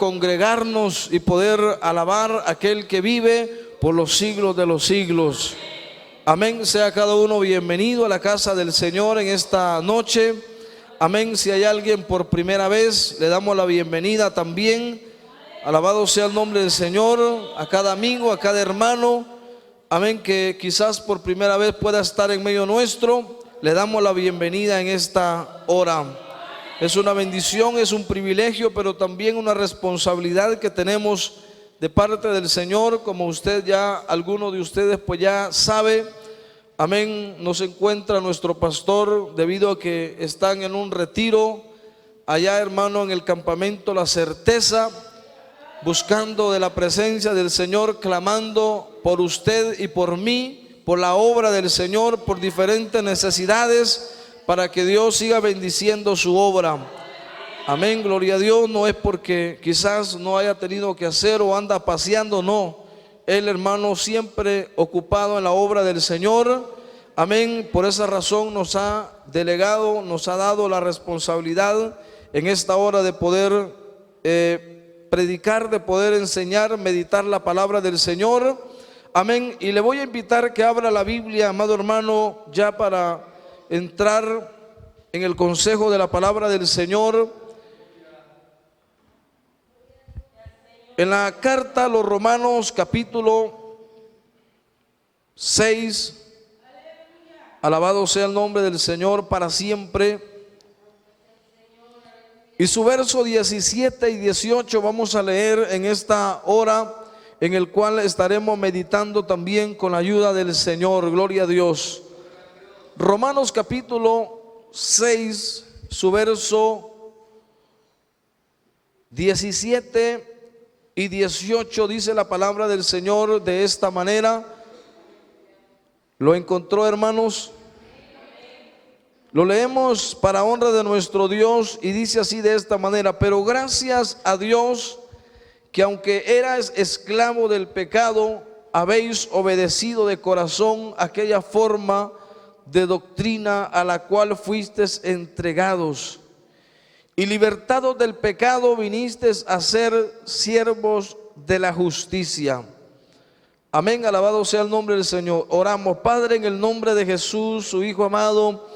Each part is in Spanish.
congregarnos y poder alabar a aquel que vive por los siglos de los siglos. Amén. Sea cada uno bienvenido a la casa del Señor en esta noche. Amén. Si hay alguien por primera vez, le damos la bienvenida también. Alabado sea el nombre del Señor. A cada amigo, a cada hermano, amén, que quizás por primera vez pueda estar en medio nuestro, le damos la bienvenida en esta hora. Es una bendición, es un privilegio, pero también una responsabilidad que tenemos de parte del Señor. Como usted ya, alguno de ustedes pues ya sabe, amén, nos encuentra nuestro pastor debido a que están en un retiro allá, hermano, en el campamento La Certeza, buscando de la presencia del Señor, clamando por usted y por mí, por la obra del Señor, por diferentes necesidades, para que Dios siga bendiciendo su obra. Amén, gloria a Dios. No es porque quizás no haya tenido que hacer o anda paseando, no. El hermano siempre ocupado en la obra del Señor. Amén. Por esa razón nos ha delegado, nos ha dado la responsabilidad en esta hora de poder predicar, de poder enseñar, meditar la palabra del Señor. Amén. Y le voy a invitar que abra la Biblia, amado hermano, ya para entrar en el consejo de la palabra del Señor. En la carta a los Romanos, capítulo 6, alabado sea el nombre del Señor para siempre. Y su verso 17 y 18 vamos a leer en esta hora, en el cual estaremos meditando también con la ayuda del Señor. Gloria a Dios. Romanos capítulo 6, su verso 17 y 18 dice la palabra del Señor de esta manera. ¿Lo encontró, hermanos? Lo leemos para honra de nuestro Dios y dice así de esta manera: pero gracias a Dios que aunque eras esclavo del pecado, habéis obedecido de corazón aquella forma de doctrina a la cual fuisteis entregados, y libertados del pecado vinisteis a ser siervos de la justicia. Amén, alabado sea el nombre del Señor. Oramos. Padre, en el nombre de Jesús, su Hijo amado,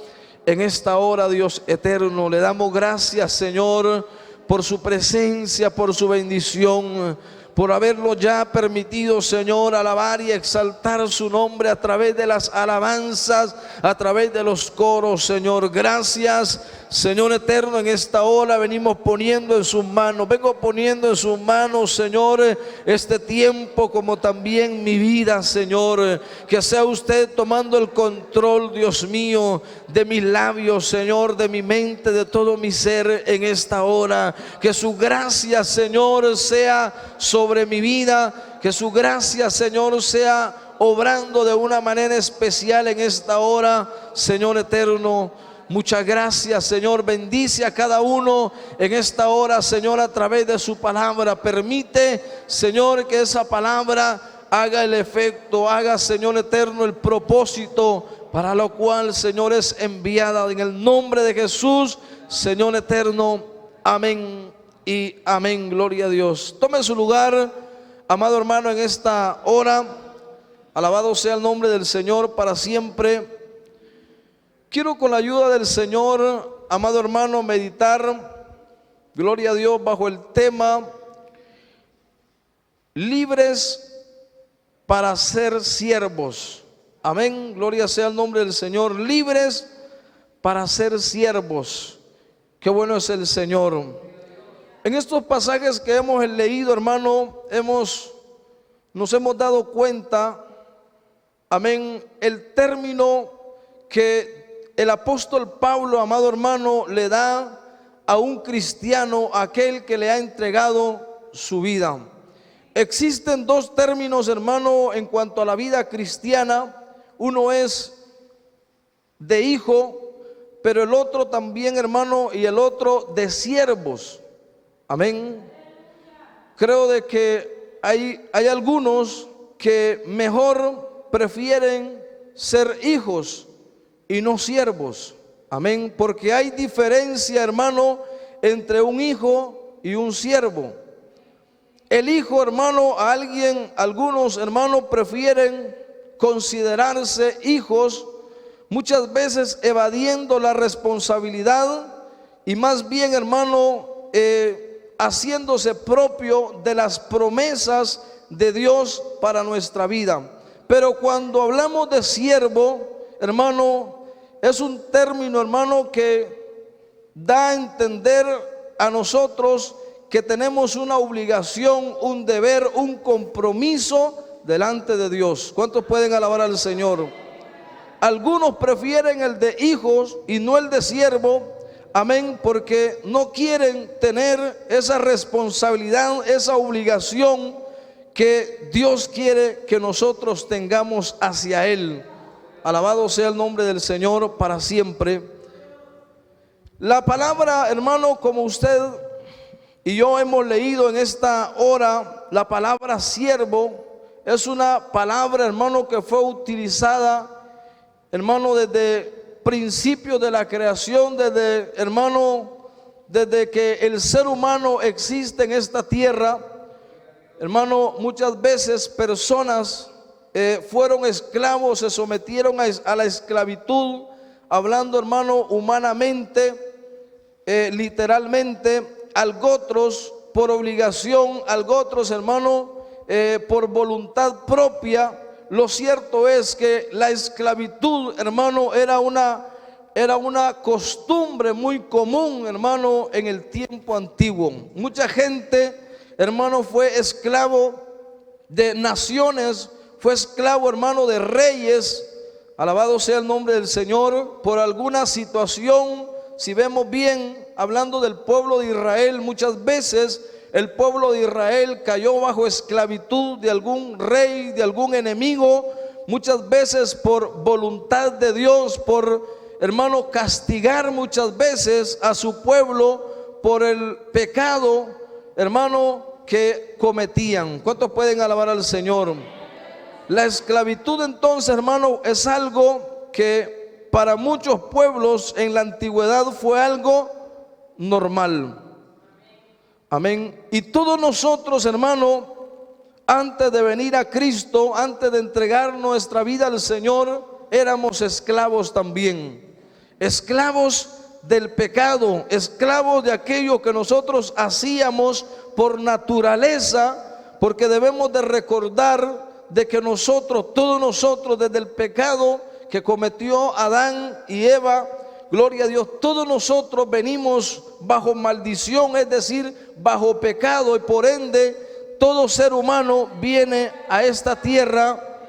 en esta hora, Dios eterno, le damos gracias, Señor, por su presencia, por su bendición, por haberlo ya permitido, Señor, alabar y exaltar su nombre a través de las alabanzas, a través de los coros, Señor. Gracias, Señor eterno. En esta hora venimos poniendo en sus manos, vengo poniendo en sus manos, Señor, este tiempo como también mi vida, Señor. Que sea usted tomando el control, Dios mío, de mis labios, Señor, de mi mente, de todo mi ser en esta hora. Que su gracia, Señor, sea sobre mi vida, que su gracia, Señor, sea obrando de una manera especial en esta hora, Señor eterno. Muchas gracias, Señor. Bendice a cada uno en esta hora, Señor, a través de su palabra. Permite, Señor, que esa palabra haga el efecto, haga, Señor eterno, el propósito para lo cual, Señor, es enviada. En el nombre de Jesús, Señor eterno. Amén y amén. Gloria a Dios. Tome su lugar, amado hermano, en esta hora. Alabado sea el nombre del Señor para siempre. Quiero, con la ayuda del Señor, amado hermano, meditar, gloria a Dios, bajo el tema libres para ser siervos. Amén, gloria sea el nombre del Señor. Libres para ser siervos. Qué bueno es el Señor. En estos pasajes que hemos leído, hermano, nos hemos dado cuenta, amén, el término que el apóstol Pablo, amado hermano, le da a un cristiano, a aquel que le ha entregado su vida. Existen dos términos, hermano, en cuanto a la vida cristiana. Uno es de hijo, pero el otro también, hermano, y el otro de siervos. Amén. Creo de que hay algunos que mejor prefieren ser hijos y no siervos. Amén. Porque hay diferencia, hermano, entre un hijo y un siervo. el hijo, hermano, algunos hermanos prefieren considerarse hijos, muchas veces evadiendo la responsabilidad y más bien, hermano, haciéndose propio de las promesas de Dios para nuestra vida. Pero cuando hablamos de siervo, hermano, es un término, hermano, que da a entender a nosotros que tenemos una obligación, un deber, un compromiso delante de Dios. ¿Cuántos pueden alabar al Señor? Algunos prefieren el de hijos y no el de siervo, amén, porque no quieren tener esa responsabilidad, esa obligación que Dios quiere que nosotros tengamos hacia Él. Alabado sea el nombre del Señor para siempre. La palabra, hermano, como usted y yo hemos leído en esta hora, la palabra siervo es una palabra, hermano, que fue utilizada, hermano, desde principio de la creación, desde que el ser humano existe en esta tierra. Hermano, muchas veces personas fueron esclavos, se sometieron a la esclavitud, hablando, hermano, humanamente, literalmente, algo otros por obligación, algo otros, hermano, por voluntad propia. Lo cierto es que la esclavitud, hermano, era una costumbre muy común, hermano, en el tiempo antiguo. Mucha gente, hermano, fue esclavo de naciones, fue esclavo, hermano, de reyes. Alabado sea el nombre del Señor. Por alguna situación, si vemos bien, hablando del pueblo de Israel, muchas veces el pueblo de Israel cayó bajo esclavitud de algún rey, de algún enemigo, muchas veces por voluntad de Dios, por, hermano, castigar muchas veces a su pueblo por el pecado, hermano, que cometían. ¿Cuántos pueden alabar al Señor? La esclavitud, entonces, hermano, es algo que para muchos pueblos en la antigüedad fue algo normal. Amén. Y todos nosotros, hermano, antes de venir a Cristo, antes de entregar nuestra vida al Señor, éramos esclavos también. Esclavos del pecado, esclavos de aquello que nosotros hacíamos por naturaleza, porque debemos de recordar de que todos nosotros, desde el pecado que cometió Adán y Eva, gloria a Dios, todos nosotros venimos bajo maldición, es decir, bajo pecado, y por ende todo ser humano viene a esta tierra,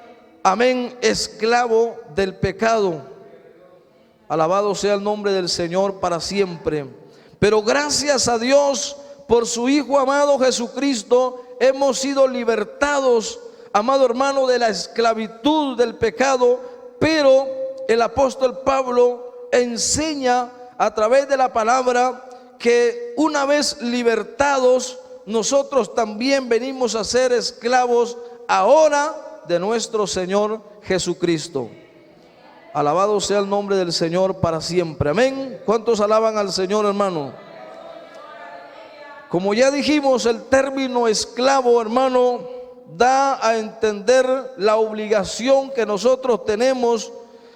amén, esclavo del pecado. Alabado sea el nombre del Señor para siempre. Pero gracias a Dios por su Hijo amado Jesucristo, hemos sido libertados, amado hermano, de la esclavitud del pecado. Pero el apóstol Pablo enseña a través de la palabra que una vez libertados, nosotros también venimos a ser esclavos ahora de nuestro Señor Jesucristo. Alabado sea el nombre del Señor para siempre. Amén. ¿Cuántos alaban al Señor, hermano? Como ya dijimos, el término esclavo, hermano, da a entender la obligación que nosotros tenemos,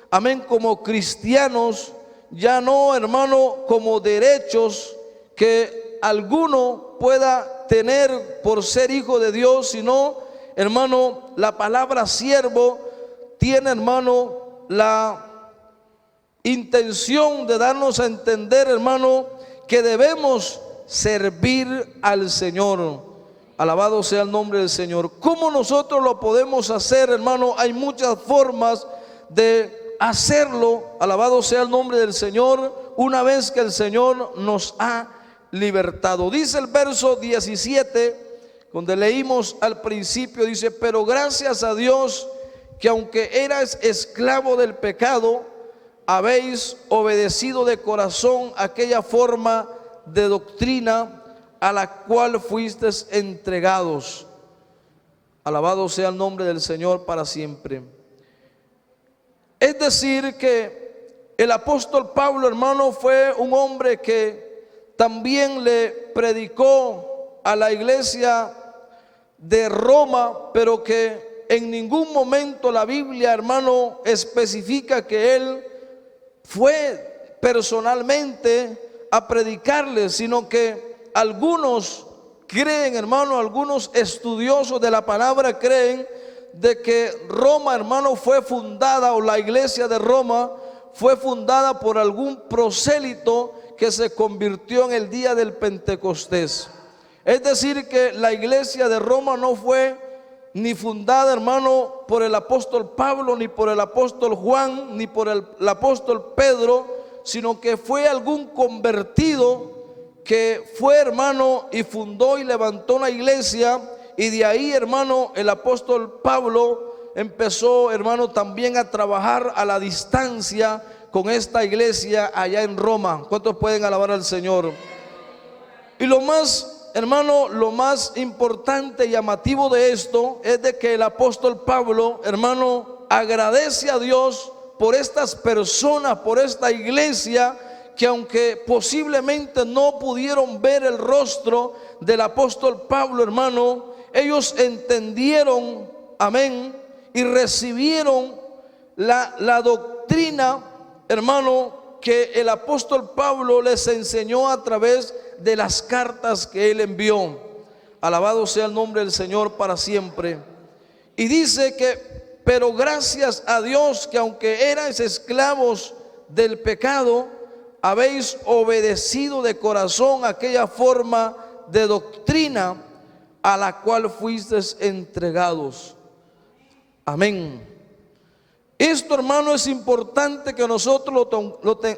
amén, como cristianos, ya no, hermano, como derechos que alguno pueda tener por ser hijo de Dios, sino, hermano, la palabra siervo tiene, hermano, la intención de darnos a entender, hermano, que debemos servir al Señor. Alabado sea el nombre del Señor. ¿Cómo nosotros lo podemos hacer, hermano? Hay muchas formas de hacerlo. Alabado sea el nombre del Señor, una vez que el Señor nos ha libertado. Dice el verso 17, donde leímos al principio, dice: pero gracias a Dios que aunque eras esclavo del pecado, habéis obedecido de corazón aquella forma de doctrina a la cual fuisteis entregados. Alabado sea el nombre del Señor para siempre. Es decir, que el apóstol Pablo, hermano, fue un hombre que también le predicó a la iglesia de Roma, pero que en ningún momento la Biblia, hermano, especifica que él fue personalmente a predicarles, sino que algunos creen, hermano, algunos estudiosos de la palabra creen de que Roma, hermano, fue fundada, o la iglesia de Roma fue fundada por algún prosélito que se convirtió en el día del Pentecostés. Es decir, que la iglesia de Roma no fue ni fundada, hermano, por el apóstol Pablo, ni por el apóstol Juan, ni por el apóstol Pedro, sino que fue algún convertido que fue, hermano, y fundó y levantó una iglesia. Y de ahí, hermano, el apóstol Pablo empezó, hermano, también a trabajar a la distancia con esta iglesia allá en Roma. ¿Cuántos pueden alabar al Señor? Y lo más, hermano, lo más importante y llamativo de esto es de que el apóstol Pablo, hermano, agradece a Dios por estas personas, por esta iglesia, que aunque posiblemente no pudieron ver el rostro del apóstol Pablo, hermano, ellos entendieron, amén, y recibieron la doctrina, hermano, que el apóstol Pablo les enseñó a través de las cartas que él envió. Alabado sea el nombre del Señor para siempre. Y dice que, pero gracias a Dios que aunque erais esclavos del pecado, habéis obedecido de corazón aquella forma de doctrina a la cual fuisteis entregados. Amén. Esto, hermano, es importante que nosotros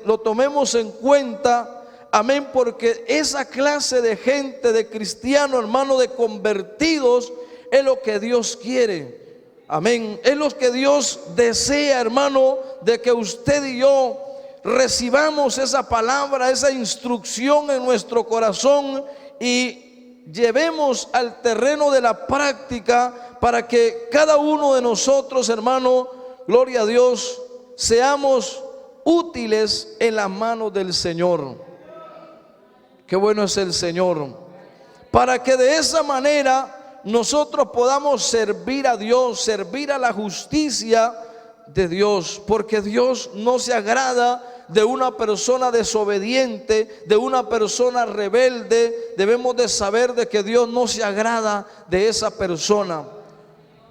lo tomemos en cuenta. Amén, porque esa clase de gente, de cristianos, hermano, de convertidos, es lo que Dios quiere. Amén. Es lo que Dios desea, hermano, de que usted y yo recibamos esa palabra, esa instrucción en nuestro corazón y llevemos al terreno de la práctica, para que cada uno de nosotros, hermano, gloria a Dios, seamos útiles en las manos del Señor. Qué bueno es el Señor. Para que de esa manera nosotros podamos servir a Dios, servir a la justicia de Dios, porque Dios no se agrada de una persona desobediente, de una persona rebelde. Debemos de saber de que Dios no se agrada de esa persona.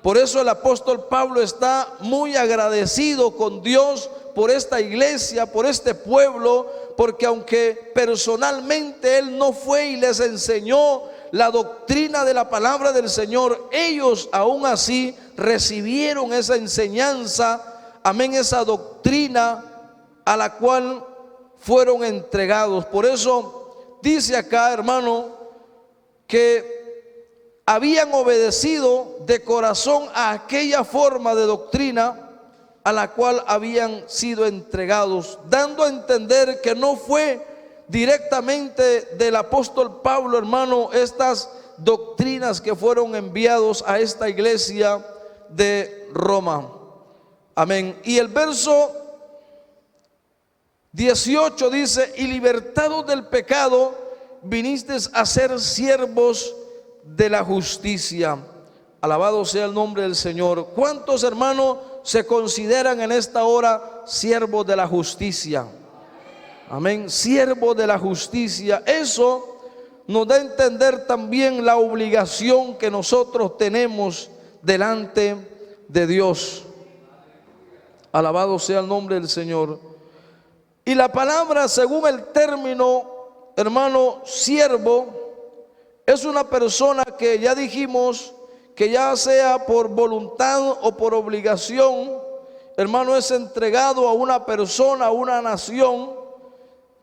Por eso el apóstol Pablo está muy agradecido con Dios por esta iglesia, por este pueblo, porque aunque personalmente él no fue y les enseñó la doctrina de la palabra del Señor, ellos aún así recibieron esa enseñanza, amén, esa doctrina a la cual fueron entregados. Por eso dice acá, hermano, que habían obedecido de corazón a aquella forma de doctrina a la cual habían sido entregados, dando a entender que no fue directamente del apóstol Pablo, hermano, estas doctrinas que fueron enviados a esta iglesia de Roma. Amén. Y el verso 18 dice: y libertados del pecado, vinisteis a ser siervos de la justicia. Alabado sea el nombre del Señor. ¿Cuántos, hermanos, se consideran en esta hora siervos de la justicia? Amén, siervos de la justicia. Eso nos da a entender también la obligación que nosotros tenemos delante de Dios. Alabado sea el nombre del Señor. Y la palabra, según el término, hermano, siervo, es una persona que ya dijimos que ya sea por voluntad o por obligación, hermano, es entregado a una persona, a una nación.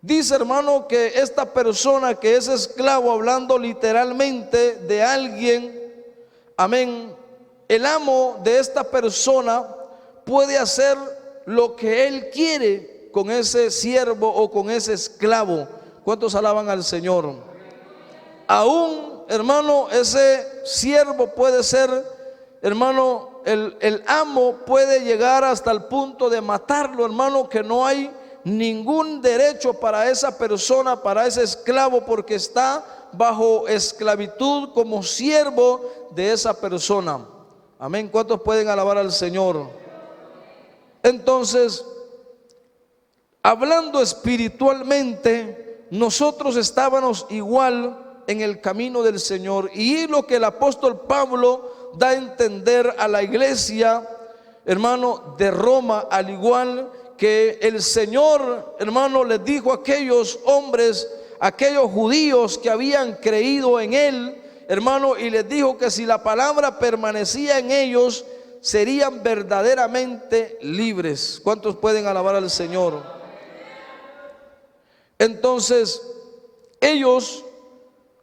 Dice, hermano, que esta persona que es esclavo, hablando literalmente de alguien, amén, el amo de esta persona puede hacer lo que él quiere con ese siervo o con ese esclavo. ¿Cuántos alaban al Señor? Aún, hermano, ese siervo puede ser, hermano, el amo puede llegar hasta el punto de matarlo, hermano, que no hay ningún derecho para esa persona, para ese esclavo, porque está bajo esclavitud como siervo de esa persona. Amén. ¿Cuántos pueden alabar al Señor? Entonces, hablando espiritualmente, nosotros estábamos igual en el camino del Señor. Y lo que el apóstol Pablo da a entender a la iglesia, hermano, de Roma, al igual que el Señor, hermano, les dijo a aquellos hombres, aquellos judíos que habían creído en Él, hermano, y les dijo que si la palabra permanecía en ellos, serían verdaderamente libres. ¿Cuántos pueden alabar al Señor? Entonces, ellos,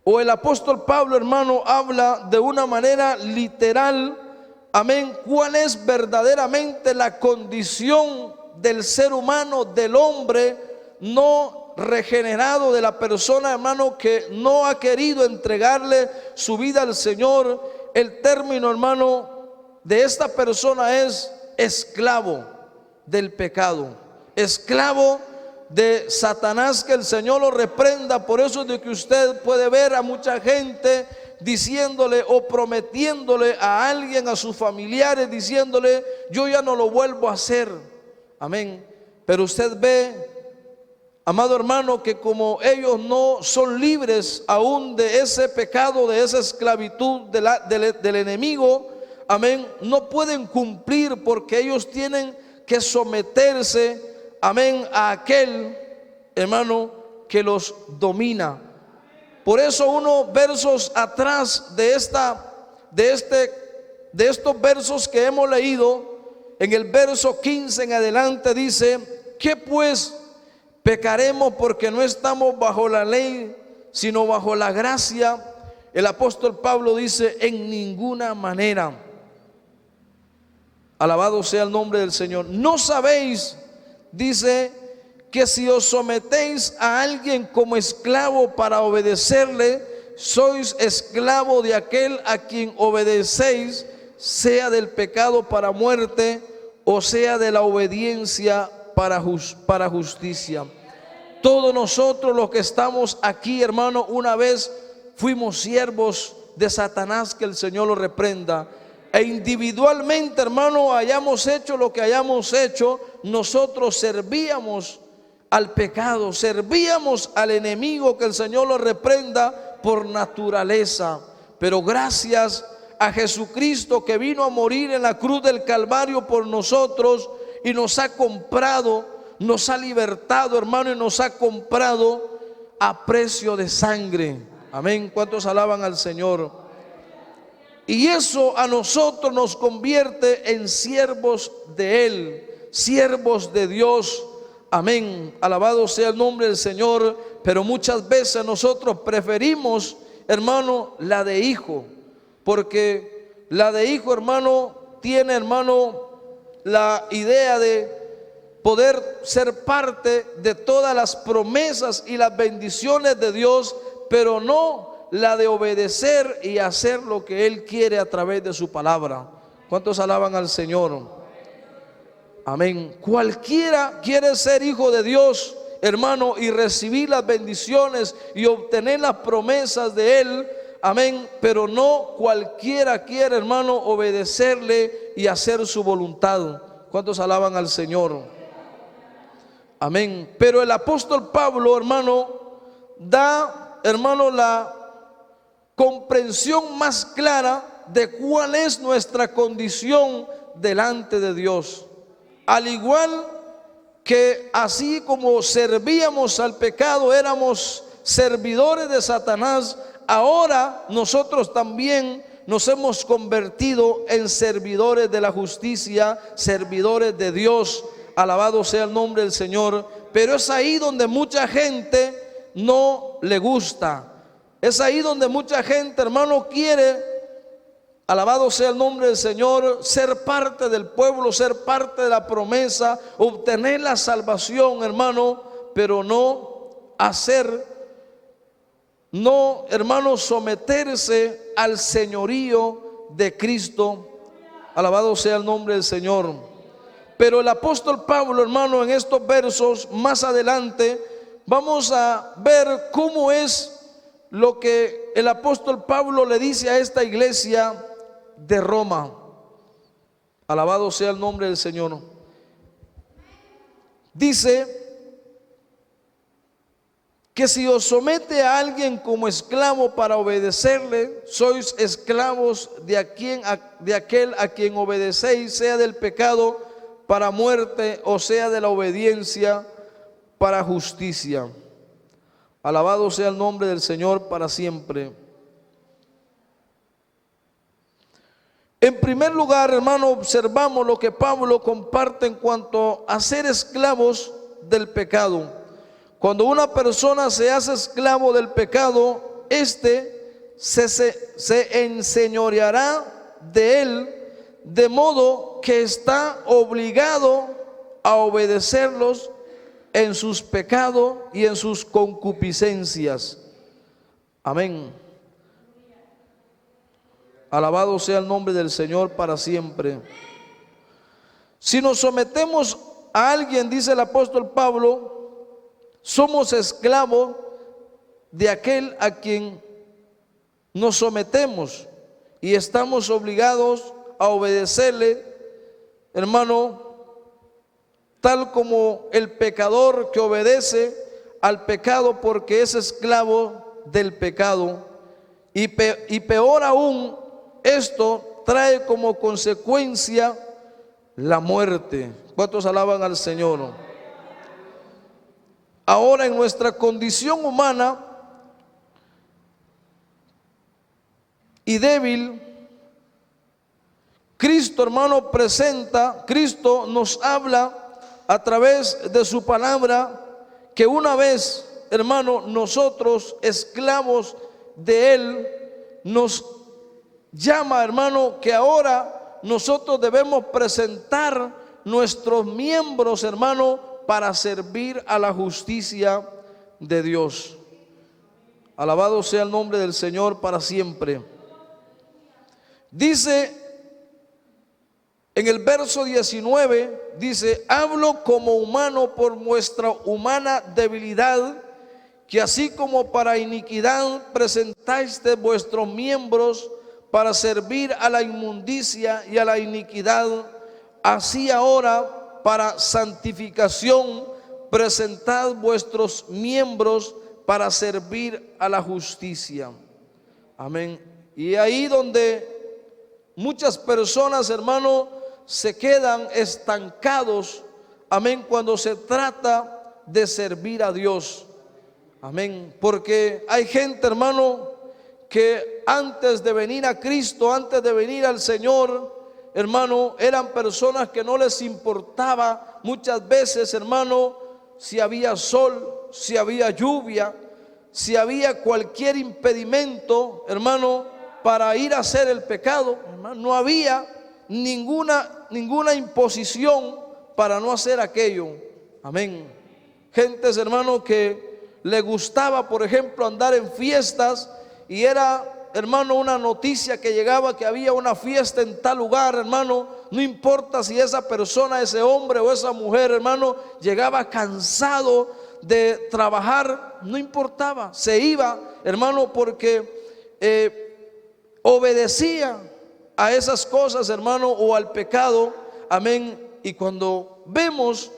o el apóstol Pablo, hermano, habla de una manera literal, amén, cuál es verdaderamente la condición del ser humano, del hombre no regenerado, de la persona, hermano, que no ha querido entregarle su vida al Señor. El término, hermano, de esta persona es esclavo del pecado, esclavo de Satanás, que el Señor lo reprenda. Por eso es de que usted puede ver a mucha gente diciéndole o prometiéndole a alguien, a sus familiares, diciéndole: yo ya no lo vuelvo a hacer. Amén. Pero usted ve, amado hermano, que como ellos no son libres aún de ese pecado, de esa esclavitud del enemigo, amén, no pueden cumplir, porque ellos tienen que someterse, amén, a aquel, hermano, que los domina. Por eso unos versos atrás de estos versos que hemos leído, en el verso 15 en adelante dice: ¿qué pues? ¿Pecaremos porque no estamos bajo la ley, sino bajo la gracia? El apóstol Pablo dice: en ninguna manera. Alabado sea el nombre del Señor. ¿No sabéis, dice, que si os sometéis a alguien como esclavo para obedecerle, sois esclavo de aquel a quien obedecéis, sea del pecado para muerte, o sea de la obediencia para justicia? Todos nosotros los que estamos aquí, hermano, una vez fuimos siervos de Satanás, que el Señor lo reprenda. E individualmente, hermano, hayamos hecho lo que hayamos hecho, nosotros servíamos al pecado, servíamos al enemigo, que el Señor lo reprenda, por naturaleza. Pero gracias a Jesucristo, que vino a morir en la cruz del Calvario por nosotros y nos ha comprado, nos ha libertado, hermano, y nos ha comprado a precio de sangre. Amén. ¿Cuántos alaban al Señor? Y eso a nosotros nos convierte en siervos de Él, siervos de Dios. Amén. Alabado sea el nombre del Señor. Pero muchas veces nosotros preferimos, hermano, la de hijo, porque la de hijo, hermano, tiene, hermano, la idea de poder ser parte de todas las promesas y las bendiciones de Dios, pero no la de obedecer y hacer lo que Él quiere a través de su palabra. ¿Cuántos alaban al Señor? Amén. Cualquiera quiere ser hijo de Dios, hermano, y recibir las bendiciones y obtener las promesas de Él. Amén. Pero no cualquiera quiere, hermano, obedecerle y hacer su voluntad. ¿Cuántos alaban al Señor? Amén. Pero el apóstol Pablo, hermano, da, hermano, la comprensión más clara de cuál es nuestra condición delante de Dios. Al igual que así como servíamos al pecado, éramos servidores de Satanás, ahora nosotros también nos hemos convertido en servidores de la justicia, servidores de Dios. Alabado sea el nombre del Señor. Pero es ahí donde mucha gente no le gusta. Es ahí donde mucha gente, hermano, quiere, alabado sea el nombre del Señor, ser parte del pueblo, ser parte de la promesa, obtener la salvación, hermano, pero no hacer, no, hermano, someterse al señorío de Cristo. Alabado sea el nombre del Señor. Pero el apóstol Pablo, hermano, en estos versos más adelante vamos a ver cómo es lo que el apóstol Pablo le dice a esta iglesia de Roma. Alabado sea el nombre del Señor. Dice que si os somete a alguien como esclavo para obedecerle, sois esclavos de aquel a quien obedecéis, sea del pecado para muerte o sea de la obediencia para justicia. Alabado sea el nombre del Señor para siempre. En primer lugar, hermano, observamos lo que Pablo comparte en cuanto a ser esclavos del pecado. Cuando una persona se hace esclavo del pecado, éste se enseñoreará de él, de modo que está obligado a obedecerlos en sus pecados y en sus concupiscencias. Amén. Alabado sea el nombre del Señor para siempre. Si nos sometemos a alguien, dice el apóstol Pablo, somos esclavos de aquel a quien nos sometemos y estamos obligados a obedecerle, hermano, tal como el pecador que obedece al pecado porque es esclavo del pecado. Y peor aún, esto trae como consecuencia la muerte. ¿Cuántos alaban al Señor? Ahora, en nuestra condición humana y débil, Cristo, hermano, Cristo nos habla a través de su palabra que una vez, hermano, nosotros esclavos de Él, nos llama, hermano, que ahora nosotros debemos presentar nuestros miembros, hermano, para servir a la justicia de Dios. Alabado sea el nombre del Señor para siempre. Dice en el verso 19, dice: hablo como humano por vuestra humana debilidad, que así como para iniquidad presentáis de vuestros miembros para servir a la inmundicia y a la iniquidad, así ahora para santificación presentad vuestros miembros para servir a la justicia. Amén. Y ahí donde muchas personas, hermano, se quedan estancados, amén, cuando se trata de servir a Dios. Amén. Porque hay gente, hermano, que antes de venir a Cristo, antes de venir al Señor, hermano, eran personas que no les importaba muchas veces, hermano, si había sol, si había lluvia, si había cualquier impedimento, hermano, para ir a hacer el pecado, hermano. No había ninguna imposición para no hacer aquello. Amén. Gentes, hermano, que le gustaba, por ejemplo, andar en fiestas y era, hermano, una noticia que llegaba que había una fiesta en tal lugar, hermano, no importa si esa persona, ese hombre o esa mujer, hermano, llegaba cansado de trabajar, no importaba, se iba, hermano, porque obedecía a esas cosas, hermano, o al pecado. Amén. Y cuando vemos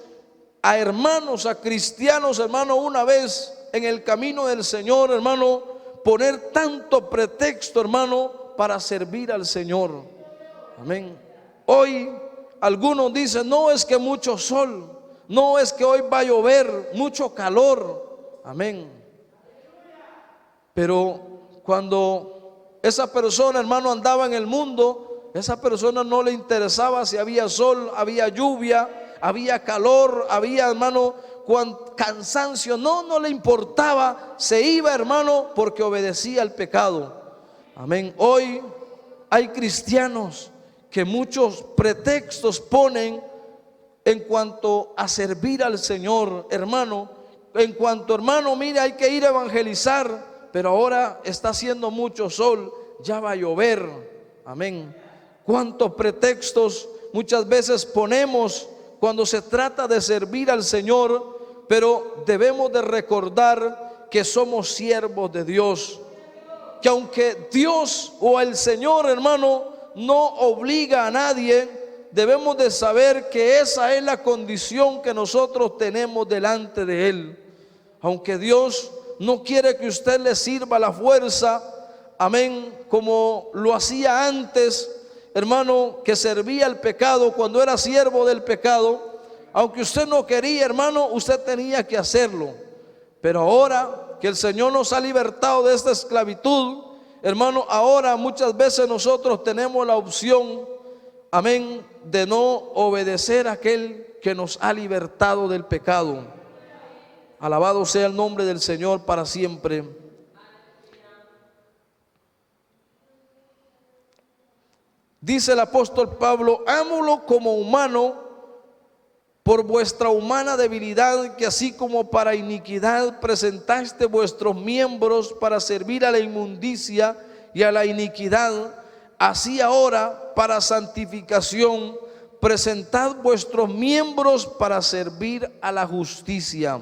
a hermanos, a cristianos, hermano, una vez en el camino del Señor, hermano, poner tanto pretexto, hermano, para servir al Señor. Amén. Hoy algunos dicen: no, es que mucho sol, no, es que hoy va a llover, mucho calor. Amén. Pero cuando esa persona, hermano, andaba en el mundo, esa persona no le interesaba si había sol, había lluvia, había calor, había, hermano, cansancio, no le importaba, se iba, hermano, porque obedecía al pecado. Amén. Hoy hay cristianos que muchos pretextos ponen en cuanto a servir al Señor, hermano. En cuanto, hermano, mire, hay que ir a evangelizar, pero ahora está haciendo mucho sol, ya va a llover. Amén. Cuántos pretextos muchas veces ponemos cuando se trata de servir al Señor. Pero debemos de recordar que somos siervos de Dios. que aunque Dios o el Señor, hermano, no obliga a nadie, debemos de saber que esa es la condición que nosotros tenemos delante de Él. Aunque Dios no quiere que usted le sirva a la fuerza, amén, como lo hacía antes, hermano, que servía al pecado cuando era siervo del pecado. Aunque usted no quería, hermano, usted tenía que hacerlo. Pero ahora que el Señor nos ha libertado de esta esclavitud, hermano, ahora muchas veces nosotros tenemos la opción, amén, de no obedecer a aquel que nos ha libertado del pecado. Alabado sea el nombre del Señor para siempre. Dice el apóstol Pablo: ámolo como humano por vuestra humana debilidad, que así como para iniquidad presentaste vuestros miembros para servir a la inmundicia y a la iniquidad, así ahora para santificación presentad vuestros miembros para servir a la justicia.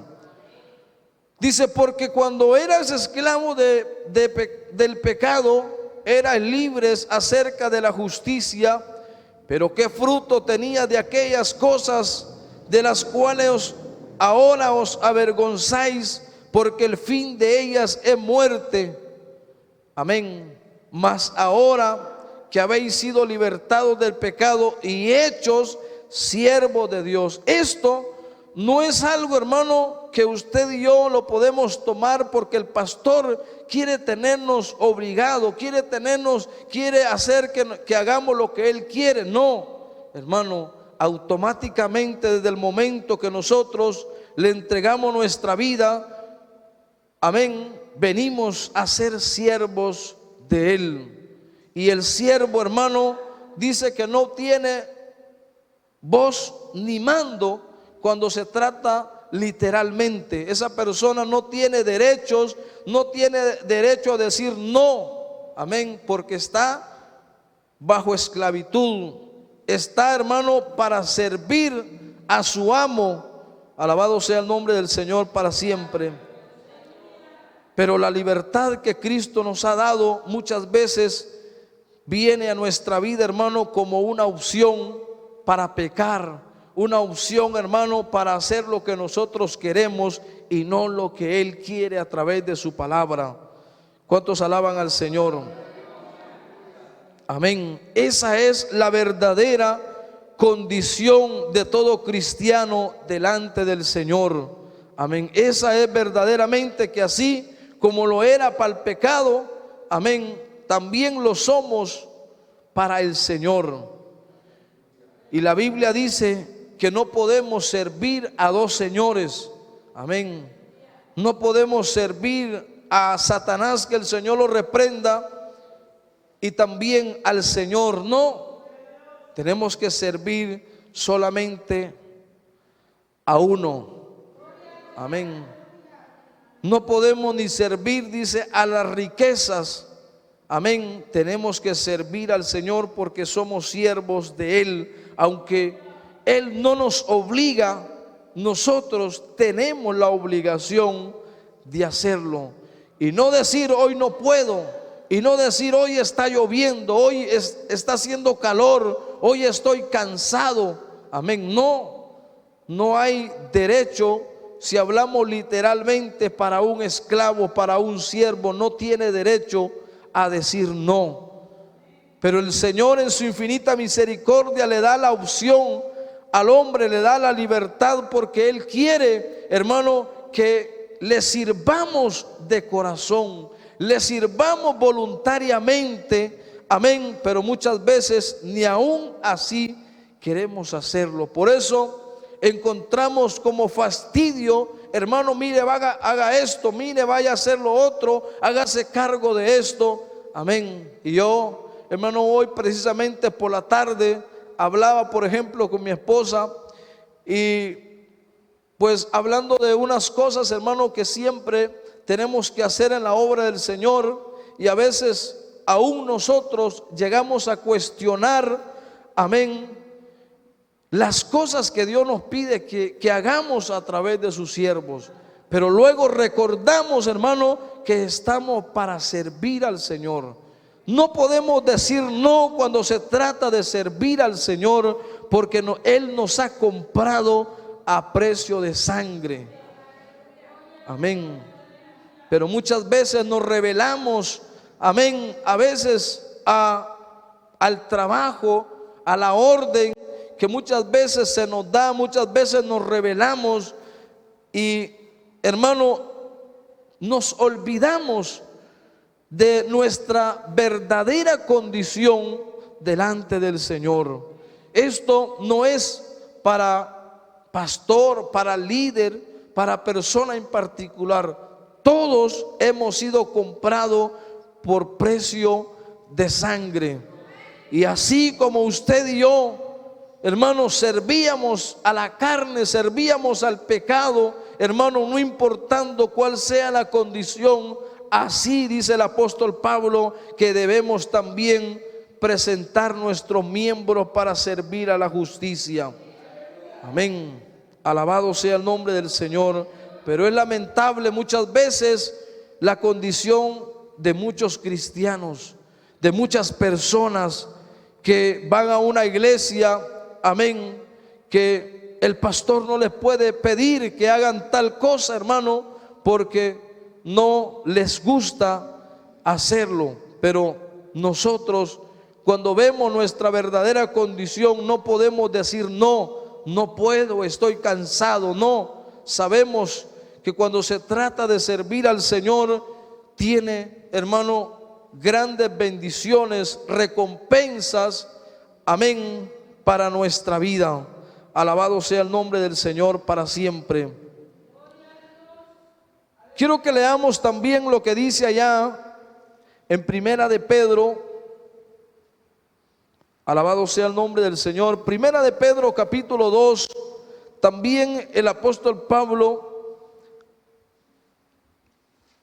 Dice: porque cuando eras esclavo del pecado, eras libres acerca de la justicia. Pero qué fruto tenía de aquellas cosas de las cuales ahora os avergonzáis, porque el fin de ellas es muerte. Amén. Mas ahora que habéis sido libertados del pecado y hechos siervos de Dios. Esto no es algo, hermano, que usted y yo lo podemos tomar porque el pastor quiere tenernos obligados, quiere hacer que hagamos lo que él quiere. No, hermano, automáticamente desde el momento que nosotros le entregamos nuestra vida, amén, venimos a ser siervos de Él. Y el siervo, hermano, dice que no tiene voz ni mando cuando se trata literalmente. Esa persona no tiene derechos, no tiene derecho a decir no, amén, porque está bajo esclavitud. Está, hermano, para servir a su amo. Alabado sea el nombre del Señor para siempre. Pero la libertad que Cristo nos ha dado muchas veces viene a nuestra vida, hermano, como una opción para pecar, una opción, hermano, para hacer lo que nosotros queremos y no lo que Él quiere a través de su palabra. ¿Cuántos alaban al Señor? Amén. Esa es la verdadera condición de todo cristiano delante del Señor. Amén. Esa es verdaderamente que así como lo era para el pecado, amén, también lo somos para el Señor. Y la Biblia dice que no podemos servir a dos señores. Amén. No podemos servir a Satanás, que el Señor lo reprenda, y también al Señor. No, tenemos que servir solamente a uno. Amén. No podemos ni servir, dice, a las riquezas. Amén. Tenemos que servir al Señor porque somos siervos de Él. Aunque Él no nos obliga, nosotros tenemos la obligación de hacerlo. Y no decir hoy no puedo, y no decir hoy está lloviendo, hoy está haciendo calor, hoy estoy cansado. Amén. No hay derecho. Si hablamos literalmente, para un esclavo, para un siervo, no tiene derecho a decir no. Pero el Señor en su infinita misericordia le da la opción al hombre, le da la libertad, porque Él quiere, hermano, que le sirvamos de corazón, le sirvamos voluntariamente. Amén. Pero muchas veces ni aún así queremos hacerlo. Por eso encontramos como fastidio, hermano, mire, haga esto, mire, vaya a hacer lo otro, hágase cargo de esto. Amén. Y yo, hermano, hoy precisamente por la tarde hablaba, por ejemplo, con mi esposa, y pues hablando de unas cosas, hermano, que siempre tenemos que hacer en la obra del Señor, y a veces aún nosotros llegamos a cuestionar, amén, las cosas que Dios nos pide que hagamos a través de sus siervos. Pero luego recordamos, hermano, que estamos para servir al Señor. No podemos decir no cuando se trata de servir al Señor, porque Él nos ha comprado a precio de sangre. Amén. Pero muchas veces nos rebelamos, amén, a veces al trabajo, a la orden que muchas veces se nos da, muchas veces nos rebelamos y, hermano, nos olvidamos de nuestra verdadera condición delante del Señor. Esto no es para pastor, para líder, para persona en particular. Todos hemos sido comprados por precio de sangre. Y así como usted y yo, hermanos, servíamos a la carne, servíamos al pecado, hermano, no importando cuál sea la condición, así dice el apóstol Pablo que debemos también presentar nuestros miembros para servir a la justicia. Amén. Alabado sea el nombre del Señor. Pero es lamentable muchas veces la condición de muchos cristianos, de muchas personas que van a una iglesia, amén, que el pastor no les puede pedir que hagan tal cosa, hermano, porque no les gusta hacerlo. Pero nosotros, cuando vemos nuestra verdadera condición, no podemos decir no, no puedo, estoy cansado. No, sabemos que cuando se trata de servir al Señor, tiene, hermano, grandes bendiciones, recompensas, amén, para nuestra vida. Alabado sea el nombre del Señor para siempre. Quiero que leamos también lo que dice allá en Primera de Pedro. Alabado sea el nombre del Señor. Primera de Pedro capítulo 2. También el apóstol Pablo,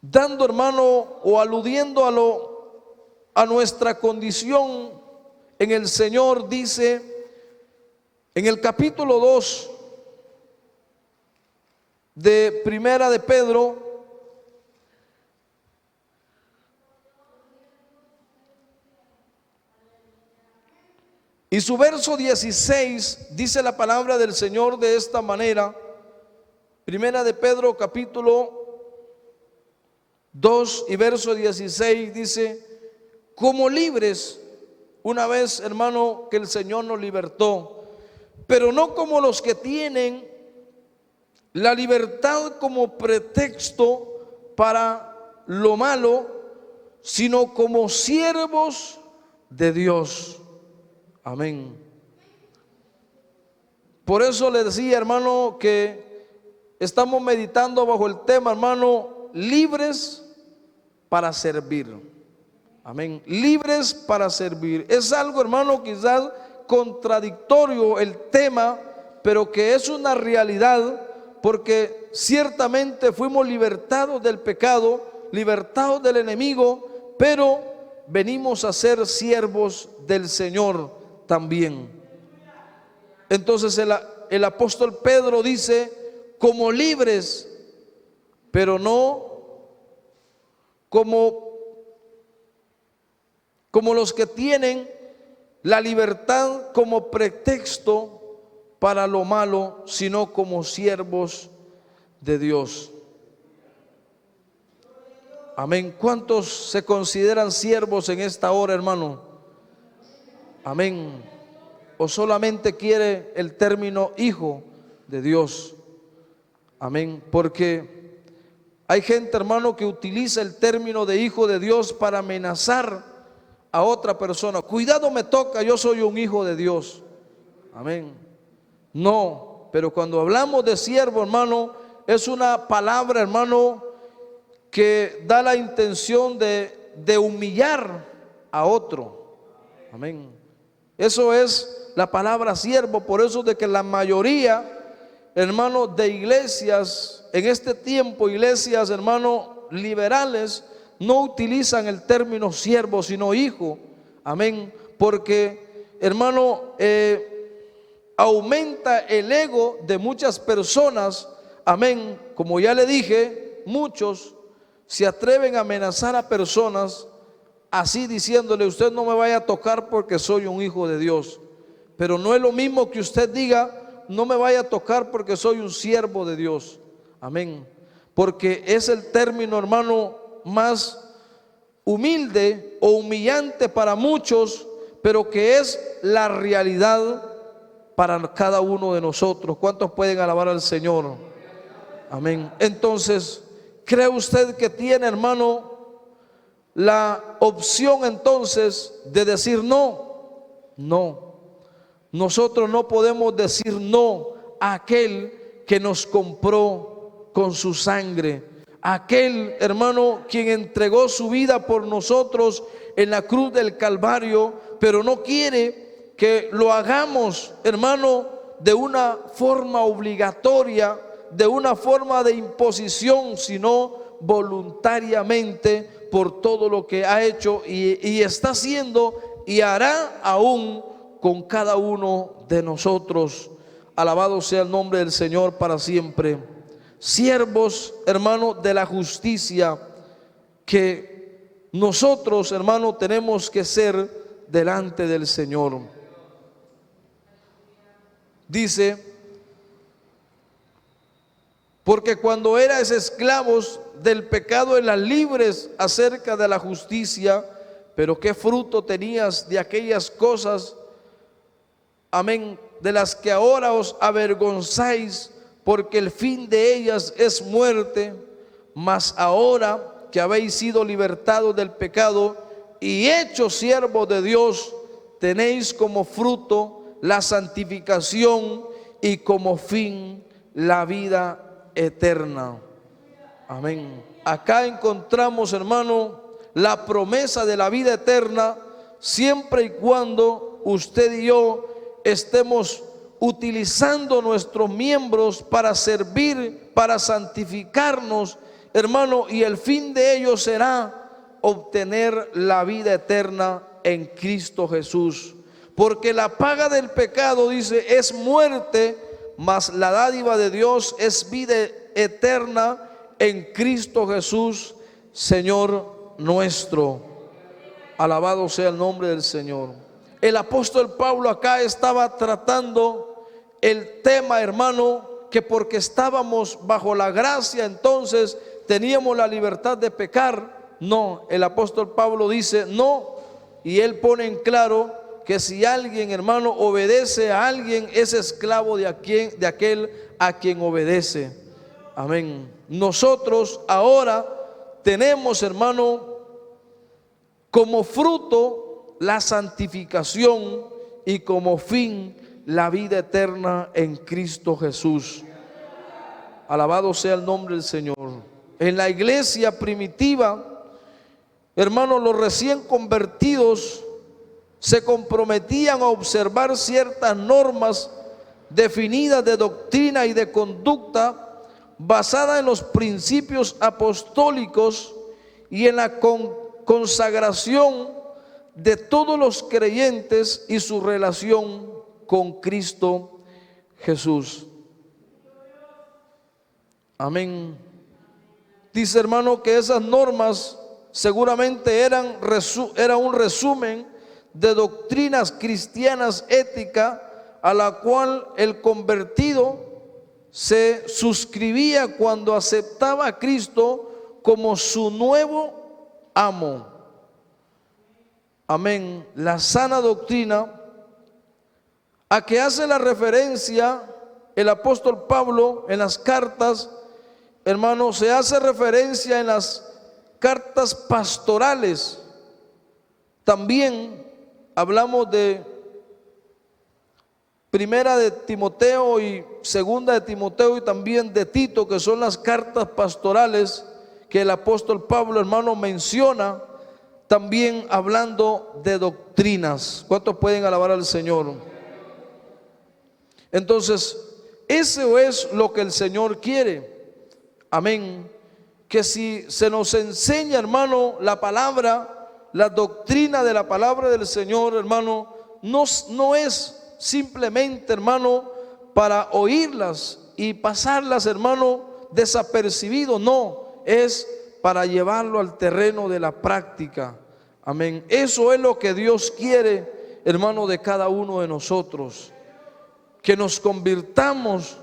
dando, hermano, o aludiendo a nuestra condición en el Señor, dice en el capítulo 2 de Primera de Pedro, y su verso 16, dice la palabra del Señor de esta manera. Primera de Pedro capítulo 2 y verso 16 dice: como libres, una vez, hermano, que el Señor nos libertó, pero no como los que tienen la libertad como pretexto para lo malo, sino como siervos de Dios. Amén. Por eso le decía, hermano, que estamos meditando bajo el tema, hermano, libres para servir. Amén. Libres para servir. Es algo, hermano, quizás contradictorio el tema, pero que es una realidad, porque ciertamente fuimos libertados del pecado, libertados del enemigo, pero venimos a ser siervos del Señor también. Entonces el apóstol Pedro dice: como libres, pero no como los que tienen la libertad como pretexto para lo malo, sino como siervos de Dios. Amén. ¿Cuántos se consideran siervos en esta hora, hermano? Amén. ¿O solamente quiere el término hijo de Dios? Amén. Porque hay gente, hermano, que utiliza el término de hijo de Dios para amenazar a otra persona. Cuidado, me toca, yo soy un hijo de Dios. Amén. No, pero cuando hablamos de siervo, hermano, es una palabra, hermano, que da la intención de humillar a otro. Amén. Eso es la palabra siervo. Por eso de que la mayoría, hermano, de iglesias en este tiempo, iglesias, hermano, liberales, no utilizan el término siervo, sino hijo. Amén. Porque, hermano, aumenta el ego de muchas personas amén, como ya le dije, muchos se atreven a amenazar a personas así diciéndole: usted no me vaya a tocar porque soy un hijo de Dios. Pero no es lo mismo que usted diga: no me vaya a tocar porque soy un siervo de Dios. Amén. Porque es el término, hermano, más humilde o humillante para muchos, pero que es la realidad para cada uno de nosotros. ¿Cuántos pueden alabar al Señor? Amén. Entonces, ¿cree usted que tiene, hermano, la opción entonces de decir no? No. Nosotros no podemos decir no a aquel que nos compró con su sangre, aquel, hermano, quien entregó su vida por nosotros en la cruz del Calvario, pero no quiere que lo hagamos, hermano, de una forma obligatoria, de una forma de imposición, sino voluntariamente, por todo lo que ha hecho y está haciendo y hará aún con cada uno de nosotros. Alabado sea el nombre del Señor para siempre. Siervos, hermano, de la justicia que nosotros, hermano, tenemos que ser delante del Señor. Dice: porque cuando erais esclavos del pecado eras libres acerca de la justicia. Pero qué fruto tenías de aquellas cosas, amén, de las que ahora os avergonzáis, porque el fin de ellas es muerte. Mas ahora que habéis sido libertados del pecado y hechos siervos de Dios, tenéis como fruto la santificación y como fin la vida eterna. Amén. Acá encontramos, hermano, la promesa de la vida eterna, siempre y cuando usted y yo estemos utilizando nuestros miembros para servir, para santificarnos, hermano, y el fin de ellos será obtener la vida eterna en Cristo Jesús. Porque la paga del pecado, dice, es muerte, mas la dádiva de Dios es vida eterna en Cristo Jesús, Señor nuestro. Alabado sea el nombre del Señor. El apóstol Pablo acá estaba tratando el tema, hermano, que porque estábamos bajo la gracia entonces teníamos la libertad de pecar. No, el apóstol Pablo dice no, y él pone en claro que si alguien, hermano, obedece a alguien, es esclavo de aquel a quien obedece. Amén. Nosotros ahora tenemos, hermano, como fruto la santificación y como fin la vida eterna en Cristo Jesús. Alabado sea el nombre del Señor. En la iglesia primitiva, hermanos, los recién convertidos se comprometían a observar ciertas normas definidas de doctrina y de conducta basada en los principios apostólicos y en la consagración de todos los creyentes y su relación con Cristo Jesús. Amén. Dice, hermano, que esas normas seguramente era un resumen de doctrinas cristianas éticas a la cual el convertido se suscribía cuando aceptaba a Cristo como su nuevo amo. Amén. La sana doctrina a que hace la referencia el apóstol Pablo en las cartas, hermano, se hace referencia en las cartas pastorales. También hablamos de Primera de Timoteo y Segunda de Timoteo y también de Tito, que son las cartas pastorales que el apóstol Pablo, hermano, menciona, también hablando de doctrinas. ¿Cuántos pueden alabar al Señor? Entonces, eso es lo que el Señor quiere. Amén. Que si se nos enseña, hermano, la palabra, la doctrina de la palabra del Señor, hermano, no es simplemente, hermano, para oírlas y pasarlas, hermano, desapercibido. No, es para llevarlo al terreno de la práctica. Amén. Eso es lo que Dios quiere, hermano, de cada uno de nosotros. Que nos convirtamos,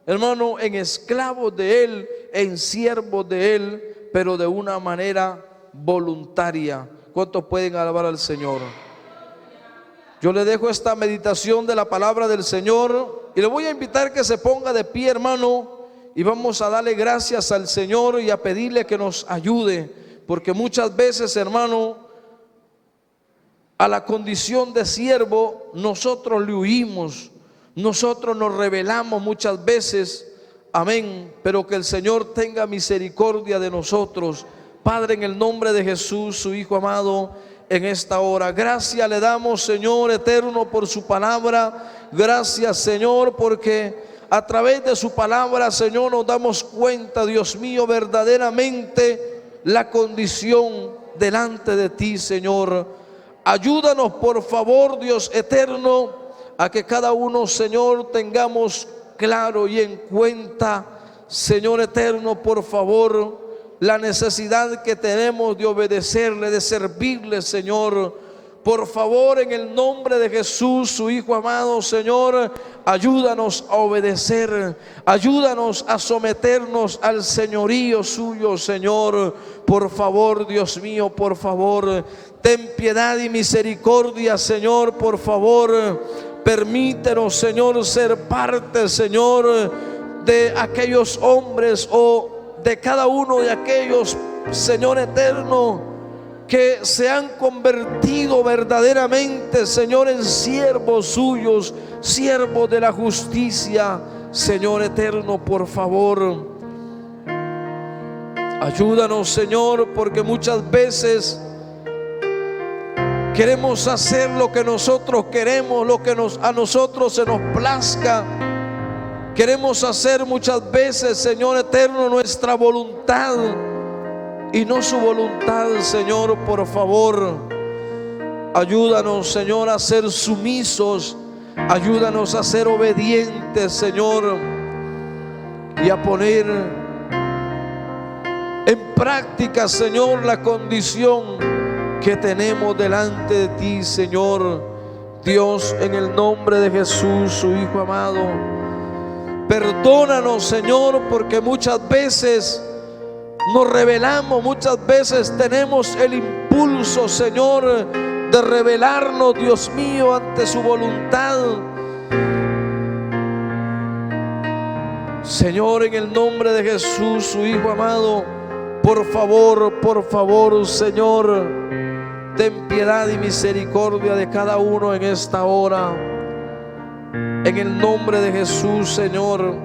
hermano, en esclavos de Él, en siervos de Él, pero de una manera voluntaria. ¿Cuántos pueden alabar al Señor? Yo le dejo esta meditación de la palabra del Señor y le voy a invitar que se ponga de pie, hermano, y vamos a darle gracias al Señor y a pedirle que nos ayude, porque muchas veces, hermano, a la condición de siervo nosotros le huimos, nosotros nos rebelamos muchas veces. Amén. Pero que el Señor tenga misericordia de nosotros. Padre, en el nombre de Jesús, su Hijo amado, en esta hora, gracias le damos, Señor eterno, por su palabra. Gracias, Señor, porque a través de su palabra, Señor, nos damos cuenta, Dios mío, verdaderamente la condición delante de ti, Señor. Ayúdanos, por favor, Dios eterno, a que cada uno, Señor, tengamos claro y en cuenta, Señor eterno, por favor, la necesidad que tenemos de obedecerle, de servirle, Señor. Por favor, en el nombre de Jesús, su Hijo amado, Señor, ayúdanos a obedecer, ayúdanos a someternos al señorío suyo, Señor. Por favor, Dios mío, por favor, ten piedad y misericordia, Señor, por favor. Permítenos, Señor, ser parte, Señor, de aquellos hombres o de cada uno de aquellos, Señor eterno, que se han convertido verdaderamente, Señor, en siervos suyos, siervos de la justicia. Señor eterno, por favor, ayúdanos, Señor, porque muchas veces queremos hacer lo que nosotros queremos, lo que a nosotros se nos plazca. Queremos hacer muchas veces, Señor eterno, nuestra voluntad y no su voluntad, Señor. Por favor, ayúdanos, Señor, a ser sumisos. Ayúdanos a ser obedientes, Señor, y a poner en práctica, Señor, la condición que tenemos delante de ti, Señor. Dios, en el nombre de Jesús, su Hijo amado, perdónanos, Señor, porque muchas veces nos rebelamos, muchas veces tenemos el impulso, Señor, de rebelarnos, Dios mío, ante su voluntad. Señor, en el nombre de Jesús, su Hijo amado, por favor, Señor, ten piedad y misericordia de cada uno en esta hora. En el nombre de Jesús, Señor.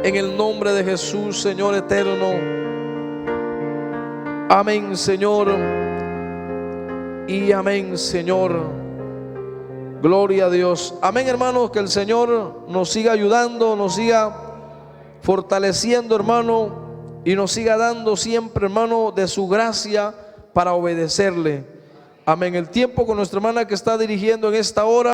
En el nombre de Jesús, Señor eterno. Amén, Señor. Y amén, Señor. Gloria a Dios. Amén, hermanos. Que el Señor nos siga ayudando, nos siga fortaleciendo, hermano, y nos siga dando siempre, hermano, de su gracia para obedecerle. Amén. El tiempo con nuestra hermana que está dirigiendo en esta hora.